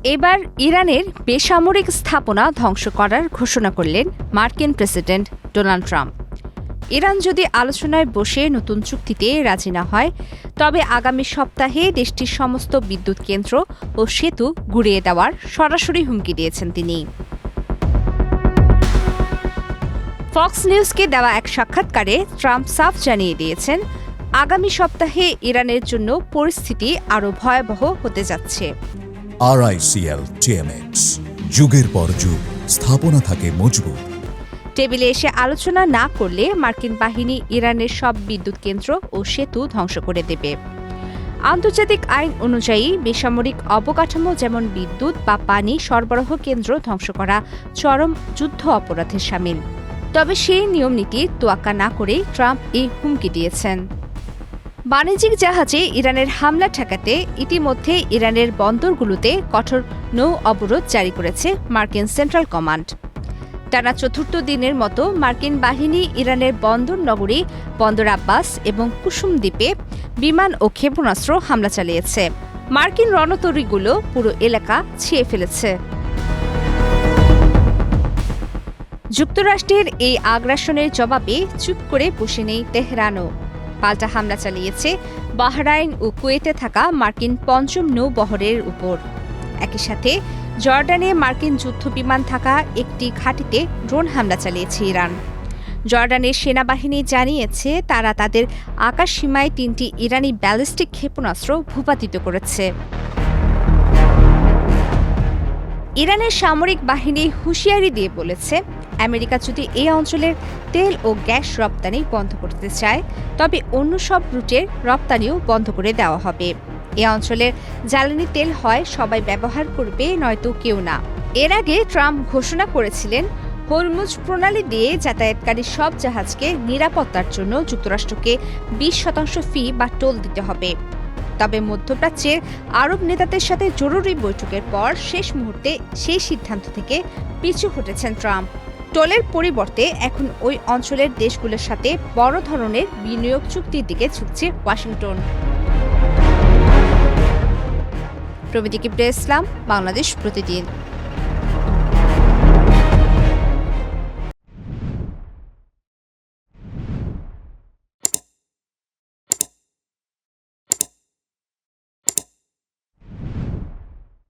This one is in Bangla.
এবার ইরানের বেসামরিক স্থাপনা ধ্বংস করার ঘোষণা করলেন মার্কিন প্রেসিডেন্ট ডোনাল্ড ট্রাম্প। ইরান যদি আলোচনায় বসে নতুন চুক্তিতে রাজি না হয়, তবে আগামী সপ্তাহে দেশটির সমস্ত বিদ্যুৎ কেন্দ্র ও সেতু গুঁড়িয়ে দেওয়ার সরাসরি হুমকি দিয়েছেন তিনি। ফক্স নিউজকে দেওয়া এক সাক্ষাৎকারে ট্রাম্প সাফ জানিয়ে দিয়েছেন, আগামী সপ্তাহে ইরানের জন্য পরিস্থিতি আরও ভয়াবহ হতে যাচ্ছে। RICL TMX, যুগের পর যুগ স্থাপনা থাকে মজবুত। টেবিলে এসে আলোচনা না করলে মার্কিন বাহিনী ইরানের সব বিদ্যুৎ কেন্দ্র ও সেতু ধ্বংস করে দেবে। আন্তর্জাতিক আইন অনুযায়ী বেসামরিক অবকাঠামো যেমন বিদ্যুৎ বা পানি সরবরাহ কেন্দ্র ধ্বংস করা চরম যুদ্ধ অপরাধের শামিল। তবে সেই নিয়ম নীতির তোয়াক্কা না করেই ট্রাম্প এই হুমকি দিয়েছেন। বাণিজ্যিক জাহাজে ইরানের হামলা ঠেকাতে ইতিমধ্যে ইরানের বন্দরগুলোতে কঠোর নৌ অবরোধ জারি করেছে মার্কিন সেন্ট্রাল কমান্ড। টানা চতুর্থ দিনের মতো মার্কিন বাহিনী ইরানের বন্দর নগরী বন্দর আব্বাস এবং কুসুম দ্বীপে বিমান ও ক্ষেপণাস্ত্র হামলা চালিয়েছে। মার্কিন রণতরীগুলো পুরো এলাকা ছেয়ে ফেলেছে। যুক্তরাষ্ট্রের এই আগ্রাসনের জবাবে চুপ করে বসে নেই তেহরানও। পাল্টা হামলা চালিয়েছে বাহরাইন ও কুয়েতে থাকা মার্কিন পঞ্চম নৌবহরের উপর। একই সাথে জর্ডানে মার্কিন যুদ্ধবিমান থাকা একটি ঘাঁটিতে ড্রোন হামলা চালিয়েছে ইরান। জর্ডানের সেনাবাহিনী জানিয়েছে তারা তাদের আকাশসীমায় 3টি ইরানি ব্যালিস্টিক ক্ষেপণাস্ত্র ভূপাতিত করেছে। ইরানের সামরিক বাহিনী হুঁশিয়ারি দিয়ে বলেছে, আমেরিকা যদি এই অঞ্চলের তেল ও গ্যাস রপ্তানি বন্ধ করতে চায়, তবে অন্য সব রুটের রপ্তানিও বন্ধ করে দেওয়া হবে। এ অঞ্চলের জ্বালানি তেল হয় সবাই ব্যবহার করবে, নয়তো কেউ না। এর আগে ট্রাম্প ঘোষণা করেছিলেন, হরমুজ প্রণালী দিয়ে যাতায়াতকারী সব জাহাজকে নিরাপত্তার জন্য যুক্তরাষ্ট্রকে 20% ফি বা টোল দিতে হবে। তবে মধ্যপ্রাচ্যের আরব নেতাদের সাথে জরুরি বৈঠকের পর শেষ মুহূর্তে সেই সিদ্ধান্ত থেকে পিছু হটেছেন ট্রাম্প। টোলের পরিবর্তে এখন ওই অঞ্চলের দেশগুলোর সাথে বড় ধরনের বিনিয়োগ চুক্তির দিকে ঝুঁকছে ওয়াশিংটন। প্রবীতি কিবরিয়া ইসলাম, বাংলাদেশ প্রতিদিন।